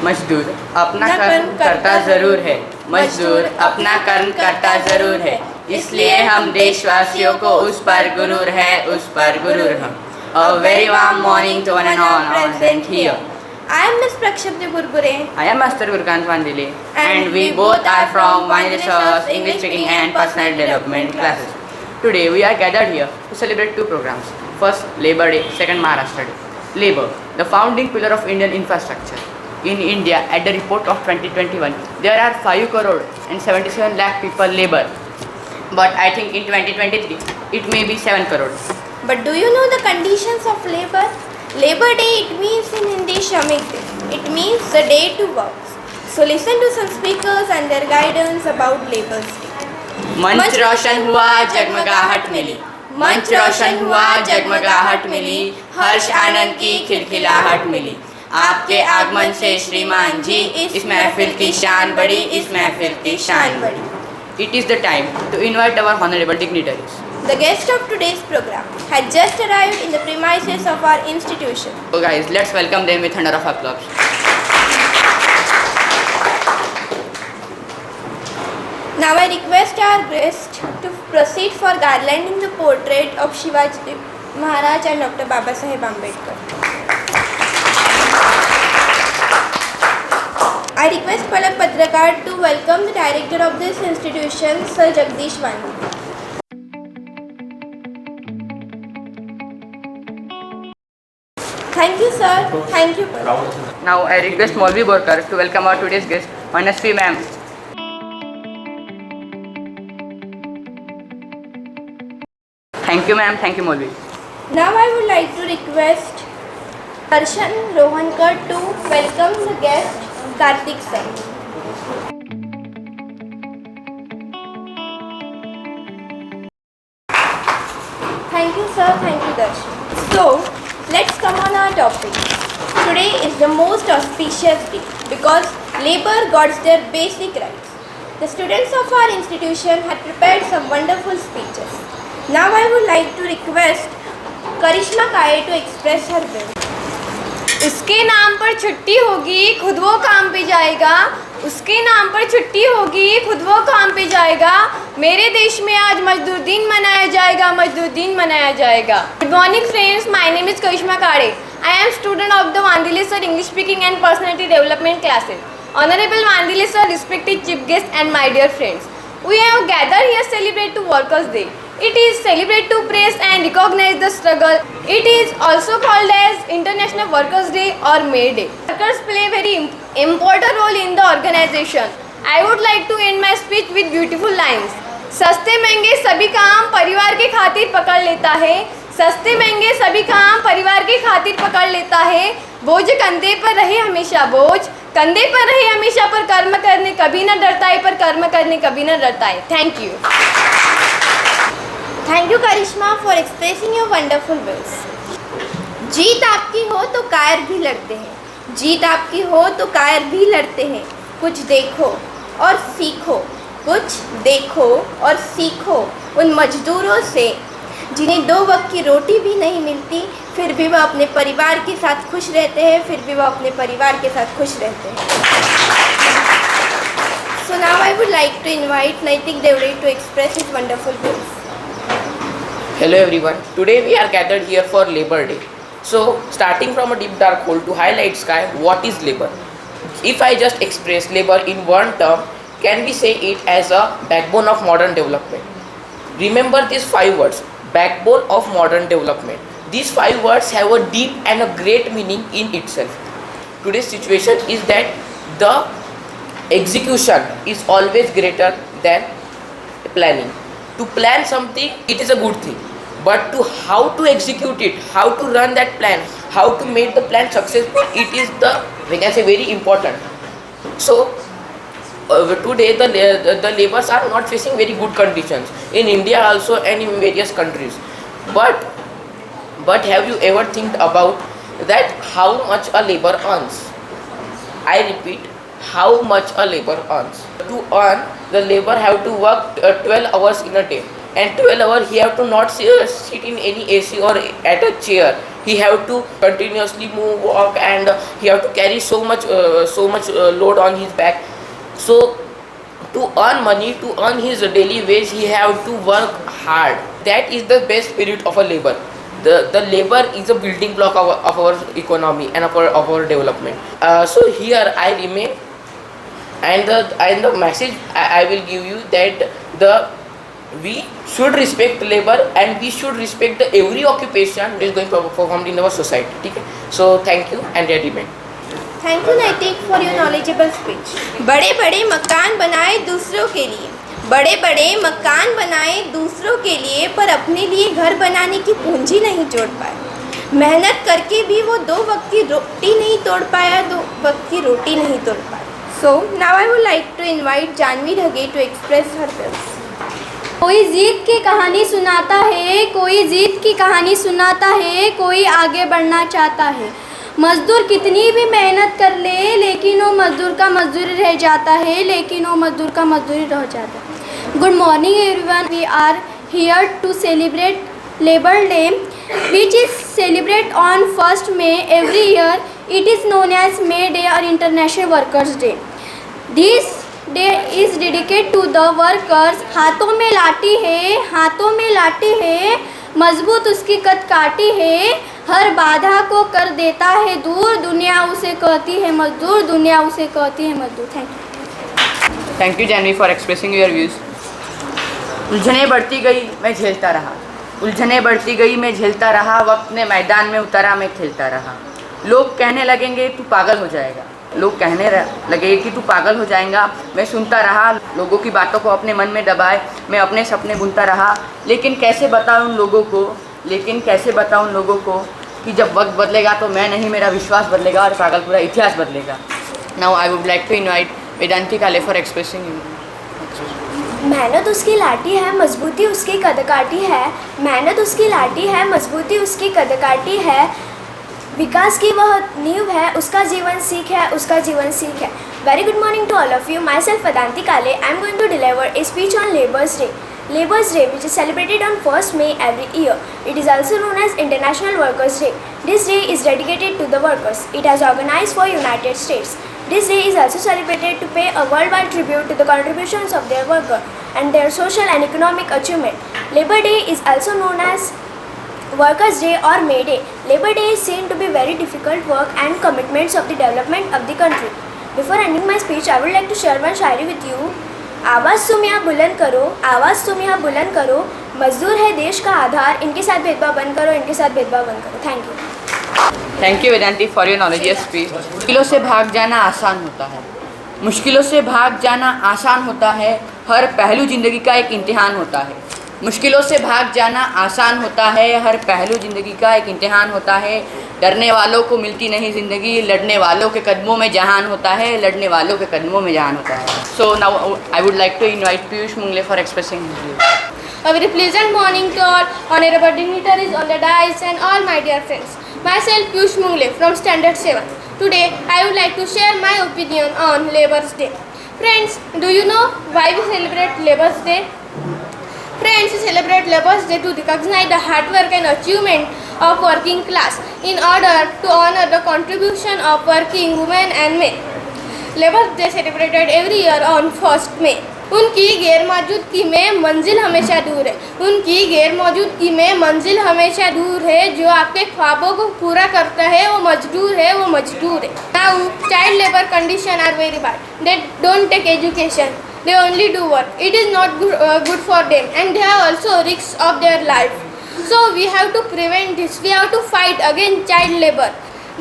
मजदूर अपना कर्म करता ज़रूर है, मजदूर अपना कर्म करता ज़रूर है, इसलिए हम देशवासियों को उस पर गुरूर है, उस पर गुरूर हम. A very warm morning to one and all present here. I am Ms. Prakshapti Burgure. I am Master Gurkant Vandile and we both are from Vandile's English Speaking and Personal Development classes. Today we are gathered here to celebrate two programs. First, Labour Day, second, Maharashtra Day. Labour, the founding pillar of Indian infrastructure. In India, at the report of 2021, there are 5 crore and 77 lakh people labor. But I think in 2023, it may be 7 crore. But do you know the conditions of labor? Labor Day, it means in Hindi Shramik Day. It means the day to work. So listen to some speakers and their guidance about Labour Day. मंच रोशन हुआ जगमगाहट मिली, मंच रोशन हुआ जगमगाहट मिली, हर्ष आनंद की खिलखिलाहट मिली. आपके आगमन से श्रीमान जी इस महफिल की शान बढ़ी, इस महफिल की शान बढ़ी. It is the time to invite our honorable dignitaries. The guest of today's program had just arrived in the premises of our institution. So guys, let's welcome them with thunder of applause. Now I request our guest to proceed for garlanding the portrait of Shivaji Maharaj and Dr. Babasaheb Ambedkar. I request Palak Patrakar to welcome the director of this institution, Sir Jagdish Vandile. Thank you, sir. Thank you, Palak. Now I request Maulvi Borkar to welcome our today's guest, Manasvi ma'am. Thank you ma'am, thank you Maulvi. Now I would like to request Darshan Rohankar to welcome the guest, Kartik sir. Thank you, sir. Thank you, Darshan. So, let's come on our topic. Today is the most auspicious day because labor got their basic rights. The students of our institution had prepared some wonderful speeches. Now I would like to request Karishma Kaye to express her views. उसके नाम पर छुट्टी होगी खुद वो काम पे जाएगा, उसके नाम पर छुट्टी होगी खुद वो काम पे जाएगा. मेरे देश में आज मजदूर दिन मनाया जाएगा, मजदूर दिन मनाया जाएगा. Good morning friends, my name is Karishma Kade. I am student of the Vandile sir English speaking and personality development classes. Honorable Vandile sir, respected chief guest and my dear friends, we have gathered here to celebrate to Workers' Day. It is celebrate to praise and recognize the struggle. It is also called as International Workers' Day or May Day. Workers play a very important role in the organization. I would like to end my speech with beautiful lines. सस्ते महंगे सभी काम परिवार के खातिर पकड़ लेता है, सस्ते महंगे सभी काम परिवार के खातिर पकड़ लेता है. बोझ कंधे पर रहे हमेशा बोझ, कंधे पर रहे हमेशा, पर कर्म करने कभी न डरता है, पर कर्म करने कभी न डरता है. Thank you. Thank you, Karishma, for expressing your wonderful views. जीत आपकी हो तो कायर भी लड़ते हैं, जीत आपकी हो तो कायर भी लड़ते हैं. कुछ देखो और सीखो, कुछ देखो और सीखो उन मजदूरों से जिन्हें 2 वक्त की रोटी भी नहीं मिलती, फिर भी वह अपने परिवार के साथ खुश रहते हैं, फिर भी वह अपने परिवार के साथ खुश रहते हैं. So now I would like to invite Naitik Devre to express his wonderful views. Hello everyone, today we are gathered here for Labour Day. So starting from a deep dark hole to highlight sky, what is labour? If I just express labour in one term, can we say it as a backbone of modern development? Remember these 5 words, backbone of modern development. These 5 words have a deep and a great meaning in itself. Today's situation is that the execution is always greater than planning. To plan something, it is a good thing, but to how to execute it, how to run that plan, how to make the plan successful, it is the, we can say, very important. So today the laborers are not facing very good conditions in India also and in various countries. But have you ever think about that how much a labor earns? I repeat, how much a labor earns. To earn, the labor have to work 12 hours in a day, and 12 hours he have to not sit in any AC or at a chair. he have to continuously move, walk, and he have to carry so much load on his back. So to earn money, to earn his daily wage, he have to work hard. That is the best spirit of a labor. The labor is a building block of our economy and of our development. So here I remain, and the message I will give you that we should respect labor, and we should respect every occupation that is going to be performed in our society. Okay? So thank you, and I remain. Thank you नैतिक for your knowledgeable speech. बड़े बड़े मकान बनाए दूसरों के लिए, बड़े बड़े मकान बनाए दूसरों के लिए, पर अपने लिए घर बनाने की पूंजी नहीं जोड़ पाए। मेहनत करके भी वो 2 वक्त की रोटी नहीं तोड़ पाया, 2 वक्त की रोटी नहीं तोड़ पाया। So now I would like to invite Janhvi Dhage to express her views. कोई जीत की कहानी सुनाता है, कोई जीत की कहानी सुनाता है, कोई आगे बढ़ना चाहता है। मज़दूर कितनी भी मेहनत कर ले, लेकिन वो मज़दूर का मज़दूरी रह जाता है, लेकिन वो मज़दूर का मज़दूरी रह जाता है। Good morning everyone, we are here to celebrate Labour Day which is celebrate on 1 May every year. It is known as May Day or International Workers Day. This day is dedicated to the workers. हाथों में लाठी है, हाथों में लाठी है, मजबूत उसकी कद काटी है, हर बाधा को कर देता है दूर, दुनिया उसे कहती है मजदूर, दुनिया उसे कहती है मजदूर। Thank you Janvi for expressing your views. उलझनें बढ़ती गई, मैं झेलता रहा, उलझनें बढ़ती गई, मैं झेलता रहा, वक्त ने मैदान में उतारा, मैं खेलता रहा। लोग कहने लगेंगे तू पागल हो जाएगा, लोग कहने लगे कि तू पागल हो जाएगा, मैं सुनता रहा, लोगों की बातों को अपने मन में दबाए, मैं अपने सपने बुनता रहा। लेकिन कैसे बताऊं उन लोगों को कि जब वक्त बदलेगा तो मैं नहीं, मेरा विश्वास बदलेगा और पागल पूरा इतिहास बदलेगा। Now I would like to invite Vedanti Kale for expressing. मेहनत उसकी लाठी है, मजबूती उसकी कदकाठी है, मेहनत उसकी लाठी है, मजबूती उसकी कदकाठी है, विकास की वह नींव है, उसका जीवन सीख है, उसका जीवन सीख है। Very good morning to all of you, myself Vedanti Kale. I am going to deliver a speech on labour's day. Labour's Day, which is celebrated on 1 May every year. It is also known as International Workers' Day. This day is dedicated to the workers. It has organized for United States. This day is also celebrated to pay a worldwide tribute to the contributions of their worker and their social and economic achievement. Labour Day is also known as Workers' Day or May Day. Labour Day is seen to be very difficult work and commitments of the development of the country. Before ending my speech, I would like to share one Shayari with you. आवाज़ तुम यहाँ बुलंद करो, आवाज़ तुम यहाँ बुलंद करो, मजदूर है देश का आधार, इनके साथ भेदभाव बंद करो, इनके साथ भेदभाव बंद करो। Thank you. Thank you Vedanti for your knowledgeous speech. मुश्किलों से भाग जाना आसान होता है, मुश्किलों से भाग जाना आसान होता है, हर पहलू ज़िंदगी का एक इम्तिहान होता है। मुश्किलों से भाग जाना आसान होता है, हर पहलू ज़िंदगी का एक इम्तिहान होता है। डरने वालों को मिलती नहीं ज़िंदगी, लड़ने वालों के कदमों में जहान होता है, लड़ने वालों के कदमों में जहान होता है। So now I would like to invite Piyush Mungle for expressing his views. A very pleasant morning to all honorable dignitaries on the dais and all my dear friends. Myself Piyush Mungle from Standard 7. Today I would like to share my opinion on Labour's Day. Friends, do you know why we celebrate Labour's Day? Friends, we celebrate Labour's Day to recognize the hard work and achievement of working class in order to honor the contribution of working women and men. Labour's Day celebrated every year on 1 May. उनकी गैर मौजूदगी में मंजिल हमेशा दूर है, उनकी गैर मौजूदगी में मंजिल हमेशा दूर है। जो आपके ख्वाबों को पूरा करता है वो मजदूर है, वो मजदूर है। Now child labour condition are very bad, they don't take education, they only do work. It is not good for them, and they have also risks of their life. So we have to prevent this, we have to fight against child labor.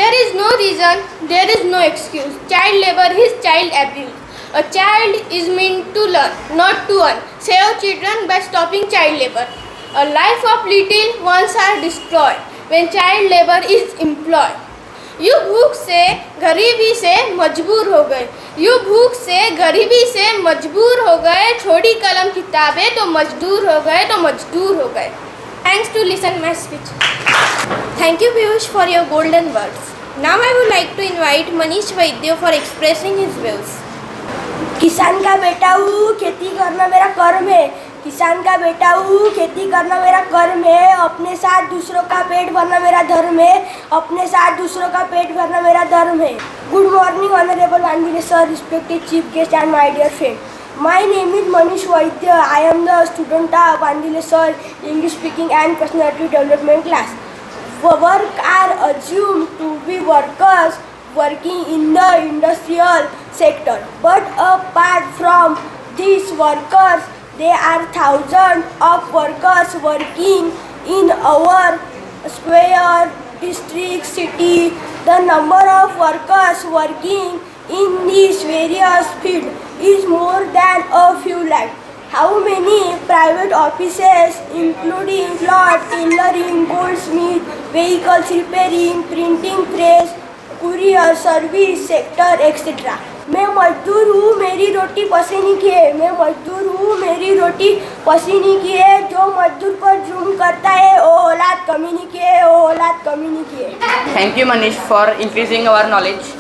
There is no reason, there is no excuse. Child labor is child abuse. A child is meant to learn, not to earn. Save children by stopping child labor. A life of little ones are destroyed when child labor is employed. You भूख से गरीबी से मजबूर हो गए, you भूख से गरीबी से मजबूर हो गए, छोड़ी कलम किताबें तो मजदूर हो गए, तो मजदूर हो गए। Thanks to listen my speech. Thank you Piyush for your golden words. Now I would like to invite Manish Vaidya for expressing his views. किसान का बेटा हूँ, खेती करना मेरा कर्म है, किसान का बेटा हूँ, खेती करना मेरा कर्म है, अपने साथ दूसरों का पेट भरना मेरा धर्म है, अपने साथ दूसरों का पेट भरना मेरा धर्म है। Good morning honourable Wandile sir, respected chief guest and my dear friend. My name is Manish Vaidya. I am the student of Vandile Sir English Speaking and Personality Development class. Work are assumed to be workers working in the industrial sector. But apart from these workers, there are thousands of workers working in our square, district, city. The number of workers working in these various fields is more than a few lakh. How many private offices including law, tailoring, goldsmith, vehicles repairing, printing press, courier service sector etc. मैं मजदूर हूँ, मेरी रोटी पसीने की है. मैं मजदूर हूँ, मेरी रोटी पसीने की है. जो मजदूर पर जुल्म करता है वो औलाद कमीनी की है, वो औलाद कमीनी की है. Thank you Manish for increasing our knowledge.